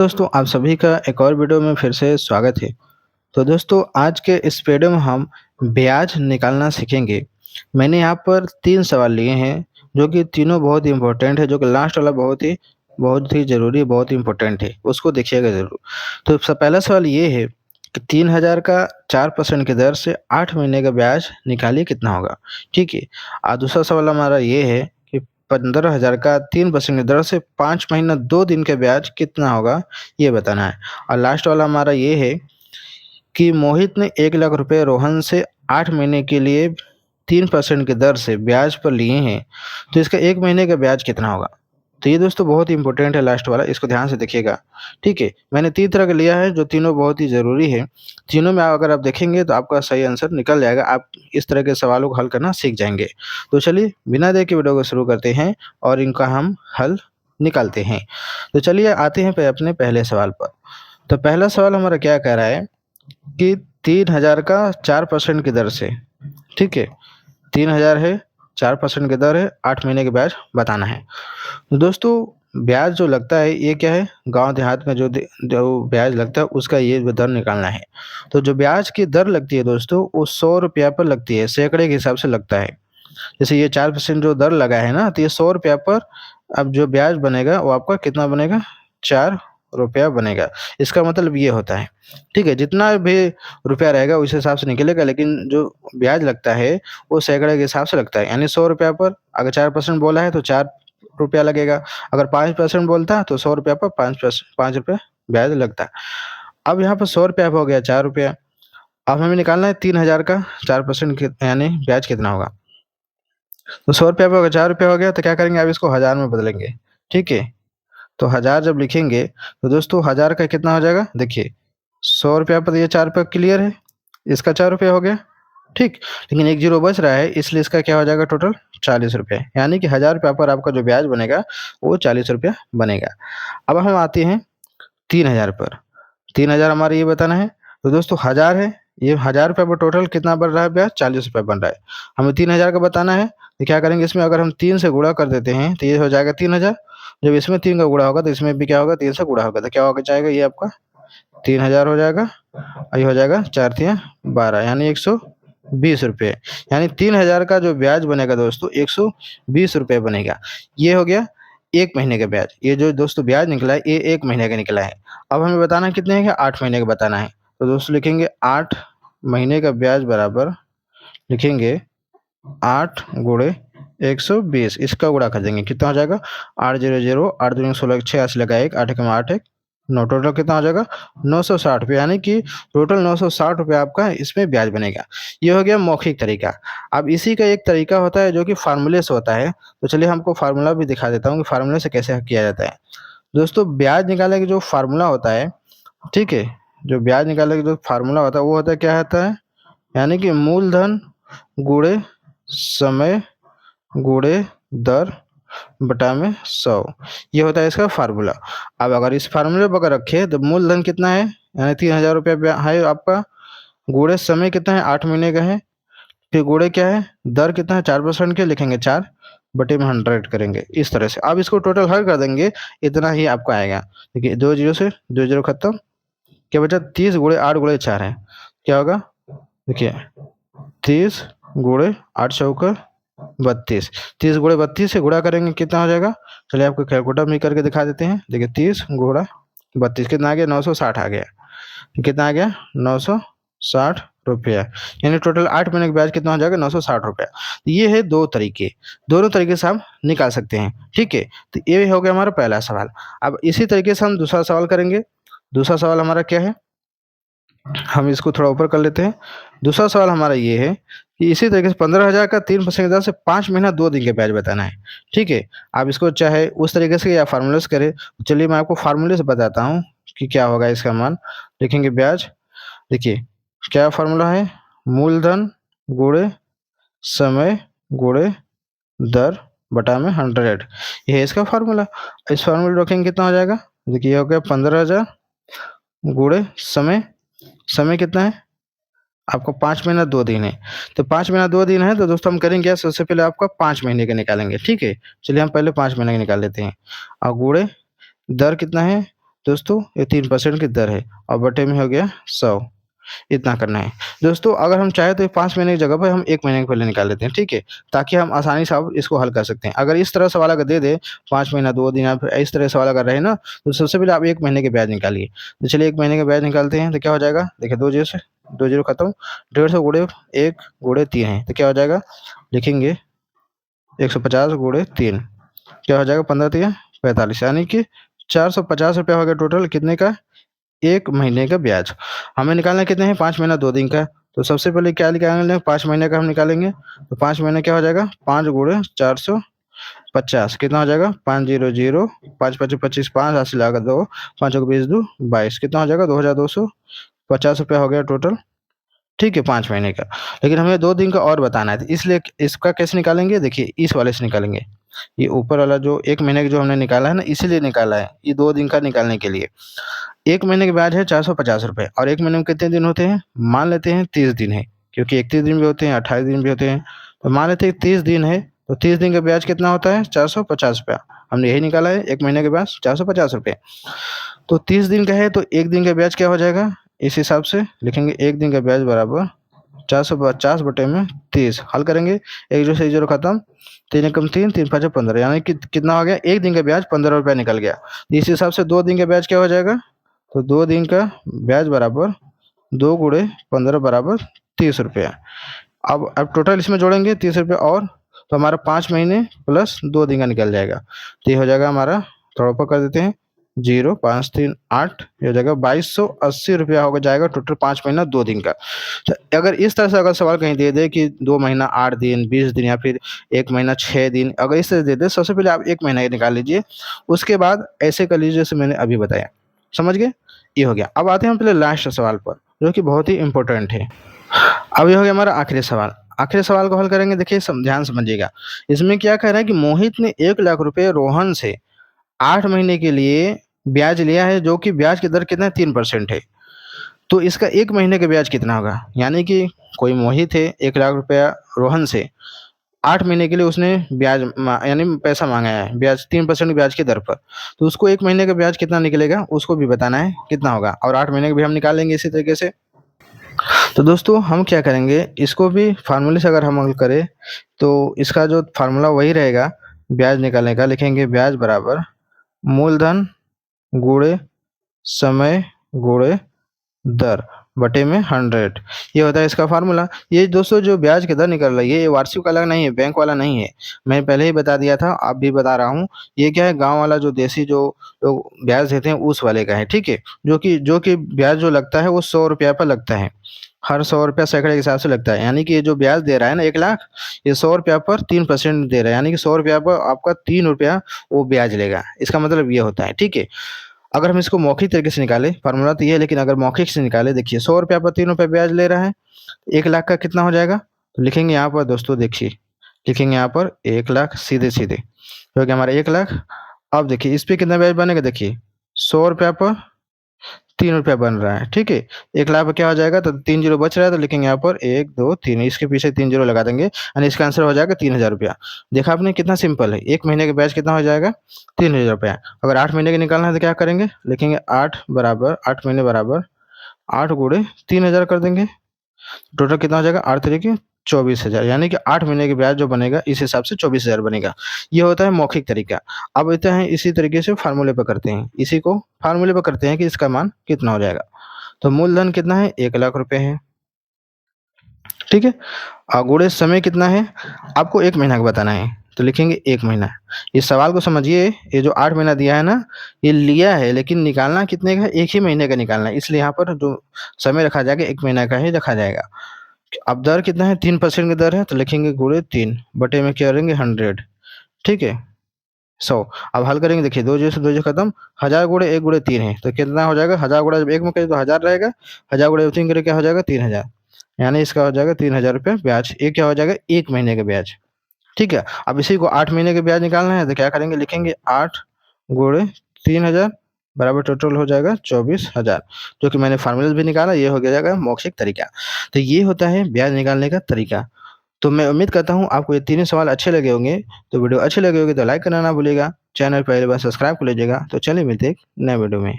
दोस्तों आप सभी का एक और वीडियो में फिर से स्वागत है। तो दोस्तों आज के इस वीडियो में हम ब्याज निकालना सीखेंगे। मैंने यहाँ पर 3 सवाल लिए हैं जो कि तीनों बहुत ही इम्पोर्टेंट है, जो कि लास्ट वाला बहुत ही ज़रूरी, बहुत ही इम्पोर्टेंट है, उसको देखिएगा ज़रूर। तो पहला सवाल ये है कि 3000 का 4% की दर से 8 महीने का ब्याज निकालिए कितना होगा? ठीक है। दूसरा सवाल हमारा ये है कि 15,000 का 3% की दर से 5 महीना 2 दिन का ब्याज कितना होगा? ये बताना है। और लास्ट वाला हमारा ये है कि मोहित ने 1 लाख रुपए रोहन से 8 महीने के लिए 3% की दर से ब्याज पर लिए हैं, तो इसका 1 महीने का ब्याज कितना होगा? तो ये दोस्तों बहुत ही इम्पोर्टेंट है लास्ट वाला, इसको ध्यान से देखिएगा, ठीक है? मैंने 3 तरह का लिया है जो तीनों बहुत ही ज़रूरी है। तीनों में अगर आप देखेंगे तो आपका सही आंसर निकल जाएगा, आप इस तरह के सवालों को हल करना सीख जाएँगे। तो चलिए बिना देर के वीडियो को शुरू करते हैं और इनका हम हल निकालते हैं। तो चलिए आते हैं अपने पहले सवाल पर। तो पहला सवाल हमारा क्या कह रहा है कि 3000 का 4% की दर से, ठीक है? 3000 है, 4% की दर है, 8 महीने का ब्याज बताना है। तो दोस्तों ब्याज जो लगता है ये क्या है? गाँव देहात में जो ब्याज लगता है उसका ये दर निकालना है। तो जो ब्याज की दर लगती है दोस्तों वो ₹100 पर लगती है, सैकड़े के हिसाब से लगता है। जैसे ये 4% जो दर लगा है ना, तो ये ₹100 पर अब जो ब्याज बनेगा वो आपका कितना बनेगा? ₹4 बनेगा। इसका मतलब ये होता है, ठीक है? जितना भी रुपया रहेगा उस हिसाब से निकलेगा, लेकिन जो ब्याज लगता है वो सैकड़े के हिसाब से लगता है। यानी ₹100 पर अगर 4% बोला है तो ₹4 लगेगा। अगर 5% बोलता है तो ₹100 पर ₹5 ब्याज लगता है। अब यहाँ पर ₹100 हो गया ₹4। अब हमें निकालना है 3000 का 4% यानी ब्याज कितना होगा? तो ₹100 पे हो गया, ₹4 हो गया, तो क्या करेंगे, अब इसको हज़ार में बदलेंगे, ठीक है? तो 1000 जब लिखेंगे तो दोस्तों 1000 का कितना हो जाएगा? देखिए, ₹100 पर ये ₹4 क्लियर है, इसका ₹4 हो गया, ठीक? लेकिन एक ज़ीरो बच रहा है, इसलिए इसका क्या हो जाएगा टोटल? ₹40, यानी कि ₹1000 पर आपका जो ब्याज बनेगा वो ₹40 बनेगा। अब हम आते हैं 3000 पर। 3000 हमारा ये बताना है, तो दोस्तों 1000 है, ये ₹1000 पर टोटल कितना बन रहा है ब्याज? ₹40 बन रहा है। हमें 3000 का बताना है, तो क्या करेंगे, इसमें अगर हम 3 से गुणा कर देते हैं, तो ये हो जाएगा 3000। जब इसमें 3 का गुणा होगा, तो इसमें भी क्या होगा? 3 से गुणा होगा, तो क्या होके जाएगा, ये आपका 3000 हो जाएगा और ये हो जाएगा 4 तिया 12 यानी ₹120। यानी 3000 का जो ब्याज बनेगा दोस्तों ₹120 बनेगा। ये हो गया 1 महीने का ब्याज। ये जो दोस्तों ब्याज निकला है, ये 1 महीने का निकला है। अब हमें बताना है कितने का? 8 महीने का बताना है। तो दोस्तों लिखेंगे 8 महीने का ब्याज बराबर लिखेंगे 8 गुणे 120, इसका गुणा कर देंगे, कितना हो जाएगा? 8 0 0 8 दूनी 16 86 लगा 1 8 एकम 8 1 9, टोटल कितना हो जाएगा? ₹960, यानी कि टोटल ₹960 आपका इसमें ब्याज बनेगा। ये हो गया मौखिक तरीका। अब इसी का एक तरीका होता है जो कि फ़ॉर्मूले से होता है, तो चलिए हमको फ़ॉर्मूला भी दिखा देता हूँ कि फ़ॉर्मूले से कैसे किया जाता है। दोस्तों ब्याज निकालने का जो फ़ॉर्मूला होता है, ठीक है? जो ब्याज निकालने का जो फ़ॉर्मूला होता है वो होता है, क्या होता है? यानी कि मूलधन गुणे समय गुणे दर बटा में 100, ये होता है इसका फार्मूला। अब अगर इस फार्मूले पर अगर रखें तो मूलधन कितना है? यानी ₹3000 है आपका, गुणे समय कितना है? 8 महीने का है, फिर गुणे क्या है? दर कितना है? 4% के, लिखेंगे 4 बटे में 100 करेंगे, इस तरह से। अब इसको टोटल हल कर देंगे, इतना ही आपका आएगा। देखिए 2 जीरो से 2 जीरो खत्म, क्या बचा? 30 गुणे 8 गुणे 4 है, क्या होगा? देखिए 30 गुणे 8 चौका 32, 30 गुणे 32 से गुणा करेंगे, कितना हो जाएगा? चलिए आपको कैलकुलेटर में करके दिखा देते हैं। देखिए 30 गुणा 32 कितना आ गया? 960 आ गया। कितना आ गया? ₹960, यानी टोटल 8 महीने का ब्याज कितना हो जाएगा? ₹960। ये है 2 तरीके, दोनों तरीके से हम निकाल सकते हैं, ठीक है? तो ये हो गया हमारा पहला सवाल। अब इसी तरीके से हम दूसरा सवाल करेंगे। दूसरा सवाल हमारा क्या है? हम इसको थोड़ा ऊपर कर लेते हैं। दूसरा सवाल हमारा ये है कि इसी तरीके से 15,000 का 3% की दर से 5 महीना 2 दिन के ब्याज बताना है, ठीक है? आप इसको चाहे उस तरीके से या फ़ॉर्मूले से करें। चलिए मैं आपको फ़ॉर्मूले से बताता हूँ कि क्या होगा इसका मान। लिखेंगे ब्याज, देखिए क्या फ़ॉर्मूला है? मूलधन गुणे समय गुणे दर बटा में 100, ये है इसका फ़ॉर्मूला। इस फ़ॉर्मूले रखेंगे, कितना हो जाएगा? देखिए ये हो गया 15,000 गुणे समय, समय कितना है? आपको 5 महीना 2 दिन है, तो 5 महीना 2 दिन है, तो दोस्तों हम करेंगे क्या? सबसे पहले आपका 5 महीने का निकालेंगे, ठीक है? चलिए हम पहले 5 महीने का निकाल लेते हैं। और गुणे दर कितना है? दोस्तों ये 3% की दर है और बटे में हो गया 100, इतना करना है। दोस्तों अगर हम चाहें तो 5 महीने की जगह पर हम 1 महीने के पहले निकाल लेते हैं, ठीक है? ताकि हम आसानी से अब इसको हल कर सकते हैं। अगर इस तरह सवाल अगर दे दे 5 महीना 2 दिन या फिर इस तरह सवाल अगर रहे ना, तो सबसे पहले आप 1 महीने के ब्याज निकालिए। तो चलिए 1 महीने के ब्याज निकालते हैं, तो क्या हो जाएगा? देखिए 2 जीरो से 2 जीरो खत्म, 150 गुणे 1 गुणे 3 है, तो क्या हो जाएगा? लिखेंगे 150 गुणे 3, क्या हो जाएगा? 15 तिया 45, यानी कि 450 रुपया हो गया टोटल कितने का? 1 महीने का ब्याज। हमें निकालना कितने हैं? 5 महीना 2 दिन का। तो सबसे पहले क्या निकालेंगे? 5 महीने का हम निकालेंगे। तो 5 महीने क्या हो जाएगा? 5 गुणे 450 कितना हो जाएगा? 500, 5 पचे 25, 5 हाथ से लगा 2, 5 को 20 दूँ 22, कितना हो जाएगा? 2250 रुपया हो गया टोटल, ठीक है, 5 महीने का। लेकिन हमें 2 दिन का और बताना है, तो इसलिए इसका कैसे निकालेंगे? देखिए इस वाले से निकालेंगे। ये ऊपर वाला जो 1 महीने का जो हमने निकाला है ना, इसीलिए निकाला है, ये 2 दिन का निकालने के लिए। 1 महीने के ब्याज है 450 रुपए और 1 महीने में कितने दिन होते हैं? मान लेते हैं 30 दिन है, क्योंकि 31 दिन भी होते हैं, 28 दिन भी होते हैं। तो मान लेते हैं 30 दिन है, तो 30 दिन का ब्याज कितना होता है? 450 रुपया। हमने यही निकाला है, 1 महीने के ब्याज 450 रुपए। तो 30 दिन का है, तो 1 दिन का ब्याज क्या हो जाएगा? इस हिसाब से लिखेंगे 1 दिन का ब्याज बराबर 450 बटे में 30, हल करेंगे, 1 जीरो से 1 जीरो खत्म, 3 एकम 3, 3 पाँच 15, यानी कि कितना हो गया? 1 दिन का ब्याज 15 रुपया निकल गया। इस हिसाब से 2 दिन का ब्याज क्या हो जाएगा? तो 2 दिन का ब्याज बराबर 2 गुणे 15 बराबर 30 रुपया। अब टोटल इसमें जोड़ेंगे 30 रुपये और, तो हमारा 5 महीने प्लस 2 दिन का निकल जाएगा। तो ये हो जाएगा हमारा, थोड़ा ऊपर कर देते हैं, 0 5 3 8, ये हो जाएगा 2280 रुपया हो जाएगा टोटल 5 महीना 2 दिन का। तो अगर इस तरह से अगर सवाल कहीं दे दे कि 2 महीना 8 दिन 20 दिन या फिर 1 महीना 6 दिन, अगर इस तरह दे दे, सबसे पहले आप 1 महीना निकाल लीजिए, उसके बाद ऐसे कर लीजिए जैसे मैंने अभी बताया। समझ गए? ये हो गया। अब आते हैं हम पहले लास्ट सवाल पर, जो कि बहुत ही इम्पोर्टेंट है। अब ये हो गया हमारा आखिरी सवाल। आखिरी सवाल को हल करेंगे, देखिए ध्यान समझिएगा। इसमें क्या कह रहा है कि मोहित ने 1 लाख रुपए रोहन से 8 महीने के लिए ब्याज लिया है, जो कि ब्याज की दर कितना है? 3% है। तो इसका 1 महीने का ब्याज कितना होगा? यानी कि कोई मोहित है, 1 लाख रुपया रोहन से 8 महीने के लिए उसने ब्याज यानी पैसा मांगा है, ब्याज 3% ब्याज की दर पर। तो उसको 1 महीने का ब्याज कितना निकलेगा, उसको भी बताना है कितना होगा, और 8 महीने का भी हम निकालेंगे इसी तरीके से। तो दोस्तों हम क्या करेंगे, इसको भी फार्मूले से अगर हम हल करें, तो इसका जो फार्मूला वही रहेगा ब्याज निकालने का। लिखेंगे ब्याज बराबर मूलधन गुणे समय गुणे दर बटे में 100, ये होता है इसका फार्मूला। ये दोस्तों जो ब्याज की दर निकल रही है, ये वार्षिक वाला नहीं है, बैंक वाला नहीं है। मैं पहले ही बता दिया था, आप भी बता रहा हूँ। ये क्या है, गांव वाला जो देसी जो ब्याज देते हैं उस वाले का है, ठीक है? जो कि ब्याज जो लगता है वो 100 रुपया पर लगता है। हर 100 रुपया सैकड़े के हिसाब से लगता है, यानी कि ये जो ब्याज दे रहा है ना 1 लाख, ये 100 रुपया पर 3% दे रहा है, यानी कि 100 रुपया पर आपका 3 रुपया वो ब्याज लेगा। इसका मतलब ये होता है, ठीक है? अगर हम इसको मौखिक तरीके से निकालें, फार्मूला तो ये है, लेकिन अगर मौखिक से निकालें, देखिए 100 रुपया पर 3 रुपये ब्याज ले रहा है, 1 लाख का कितना हो जाएगा? तो लिखेंगे यहाँ पर दोस्तों, देखिए लिखेंगे यहाँ पर 1 लाख, सीधे सीधे हो गया हमारा 1 लाख। अब देखिए इस पे कितना ब्याज बनेगा, देखिए 100 रुपया पर 3 रुपया बन रहा है, ठीक है? 1 लाख पर क्या हो जाएगा? तो 3 जीरो बच रहा है, तो लिखेंगे यहाँ पर 1 2 3, इसके पीछे 3 जीरो लगा देंगे, यानी इसका आंसर हो जाएगा 3000 रुपया। देखा आपने कितना सिंपल है। 1 महीने का ब्याज कितना हो जाएगा? 3000 रुपया। अगर 8 महीने का निकालना है तो क्या करेंगे? लिखेंगे 8 महीने बराबर 8 गुणे 3000 कर देंगे, टोटल कितना हो जाएगा? 8 तरीके 24,000, यानी कि 8 महीने के ब्याज जो बनेगा इस हिसाब से 24,000 बनेगा। ये होता है मौखिक तरीका। अब आते हैं इसी तरीके से फार्मूले पर करते हैं, इसी को फार्मूले पर करते हैं कि इसका मान कितना हो जाएगा। तो मूलधन कितना है? 1 लाख रुपए है, ठीक है? गुणे समय कितना है? आपको 1 महीना का बताना है, तो लिखेंगे 1 महीना। इस सवाल को समझिए, ये जो 8 महीना दिया है ना, ये लिया है, लेकिन निकालना कितने का है? 1 ही महीने का निकालना है, इसलिए यहाँ पर जो समय रखा जाएगा 1 महीना का ही रखा जाएगा। अब दर कितना है? 3% की दर है, तो लिखेंगे गुणे 3 बटे में क्या करेंगे? 100, ठीक है? 100। अब हल करेंगे, देखिए 2 जीरो से 2 जीरो खत्म, 1000 गुणे 1 गुणे 3 है, तो कितना हो जाएगा? 1000 गुणा जब 1 में करें तो 1000 रहेगा, 1000 गुणे 3 करें क्या हो जाएगा? 3000, यानी इसका हो जाएगा 3000 रुपये ब्याज। ये क्या हो जाएगा? 1 महीने का ब्याज, ठीक है? अब इसी को 8 महीने के ब्याज निकालना है, तो क्या करेंगे? लिखेंगे 8 गुणे 3000 बराबर टोटल हो जाएगा 24,000, जो कि मैंने फार्मूला भी निकाला। ये हो गया जाएगा मौखिक तरीका। तो ये होता है ब्याज निकालने का तरीका। तो मैं उम्मीद करता हूँ आपको ये तीनों सवाल अच्छे लगे होंगे। तो वीडियो अच्छी लगी होगी तो लाइक करना ना भूलिएगा। चैनल पहली बार सब्सक्राइब कर लीजिएगा। तो चलिए मिलते हैं एक नए वीडियो में।